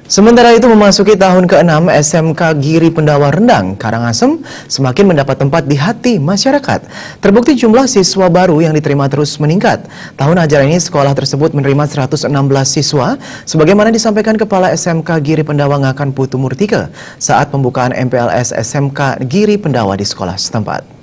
Sementara itu memasuki tahun ke-6 SMK Giri Pendawa Rendang, Karangasem semakin mendapat tempat di hati masyarakat. Terbukti jumlah siswa baru yang diterima terus meningkat. Tahun ajaran ini sekolah tersebut menerima 116 siswa, sebagaimana disampaikan Kepala SMK Giri Pendawa Ngakan Putu Murtika saat pembukaan MPLS SMK Giri Pendawa di sekolah setempat.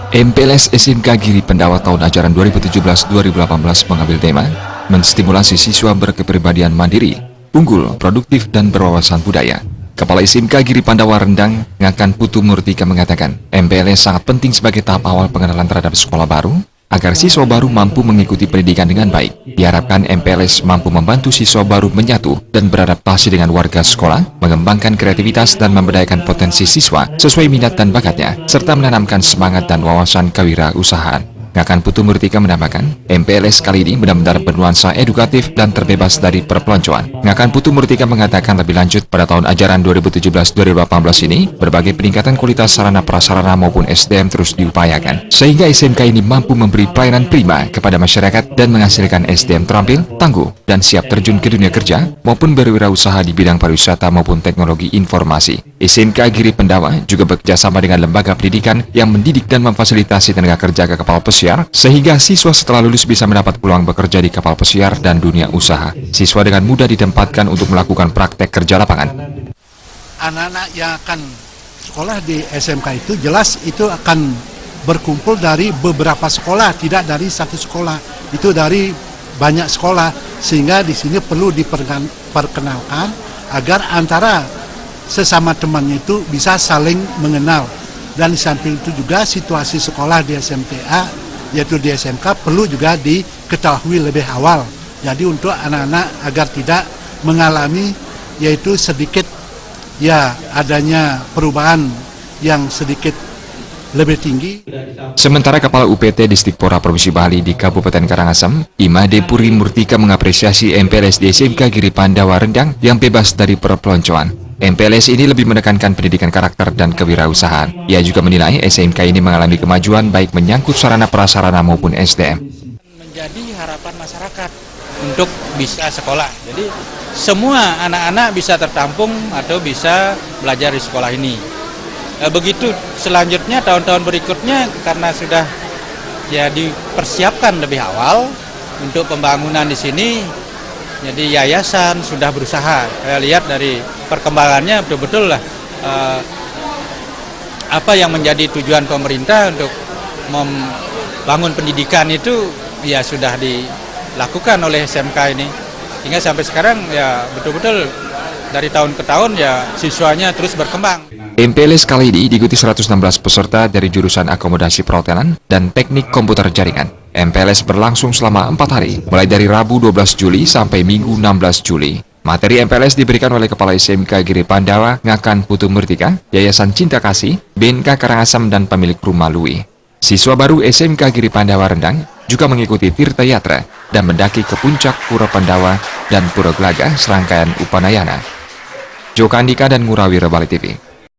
MPLS SMK Giri Pendawa tahun ajaran 2017-2018 mengambil tema menstimulasi siswa berkepribadian mandiri, unggul, produktif, dan berwawasan budaya. Kepala SMK Giri Pendawa Rendang, Ngakan Putu Murtika mengatakan, MPLS sangat penting sebagai tahap awal pengenalan terhadap sekolah baru, agar siswa baru mampu mengikuti pendidikan dengan baik. Diharapkan MPLS mampu membantu siswa baru menyatu dan beradaptasi dengan warga sekolah, mengembangkan kreativitas dan memberdayakan potensi siswa sesuai minat dan bakatnya, serta menanamkan semangat dan wawasan kewirausahaan. Ngakan Putu Murtika menambahkan, MPLS kali ini benar-benar bernuansa edukatif dan terbebas dari perpeloncoan. Ngakan Putu Murtika mengatakan lebih lanjut pada tahun ajaran 2017-2018 ini, berbagai peningkatan kualitas sarana prasarana maupun SDM terus diupayakan, sehingga SMK ini mampu memberi pelayanan prima kepada masyarakat dan menghasilkan SDM terampil, tangguh, dan siap terjun ke dunia kerja maupun berwirausaha di bidang pariwisata maupun teknologi informasi. SMK Giri Pendawa juga bekerjasama dengan lembaga pendidikan yang mendidik dan memfasilitasi tenaga kerja ke kapal pesiar, sehingga siswa setelah lulus bisa mendapat peluang bekerja di kapal pesiar dan dunia usaha. Siswa dengan mudah ditempatkan untuk melakukan praktek kerja lapangan. Anak-anak yang akan sekolah di SMK itu jelas itu akan berkumpul dari beberapa sekolah, tidak dari satu sekolah, itu dari banyak sekolah, sehingga di sini perlu diperkenalkan agar antara sesama temannya itu bisa saling mengenal. Dan di samping itu juga situasi sekolah di SMTA, yaitu di SMK, perlu juga diketahui lebih awal. Jadi untuk anak-anak agar tidak mengalami yaitu sedikit ya adanya perubahan yang sedikit lebih tinggi. Sementara Kepala UPT Distikpora Provinsi Bali di Kabupaten Karangasem, Imade Puri Murtika mengapresiasi MPLS di SMK Giri Pendawa Rendang yang bebas dari perpeloncoan. MPLS ini lebih menekankan pendidikan karakter dan kewirausahaan. Ia juga menilai SMK ini mengalami kemajuan baik menyangkut sarana prasarana maupun SDM. Menjadi harapan masyarakat untuk bisa sekolah. Jadi semua anak-anak bisa tertampung atau bisa belajar di sekolah ini. Begitu selanjutnya tahun-tahun berikutnya karena sudah ya dipersiapkan lebih awal untuk pembangunan di sini. Jadi yayasan sudah berusaha. Saya lihat dari perkembangannya betul-betul lah apa yang menjadi tujuan pemerintah untuk membangun pendidikan itu ya sudah dilakukan oleh SMK ini. Hingga sampai sekarang ya betul-betul dari tahun ke tahun ya siswanya terus berkembang. MPLS kali ini diikuti 116 peserta dari jurusan akomodasi perhotelan dan teknik komputer jaringan. MPLS berlangsung selama 4 hari, mulai dari Rabu 12 Juli sampai Minggu 16 Juli. Materi MPLS diberikan oleh Kepala SMK Giri Pendawa Ngakan Putu Murtika, Yayasan Cinta Kasih, BNK Karangasem, dan pemilik rumah Lui. Siswa baru SMK Giri Pendawa Rendang juga mengikuti Tirta Yatra dan mendaki ke puncak Pura Pendawa dan Pura Gelagah serangkaian Upanayana. Jokandika dan Ngurawira Bali TV.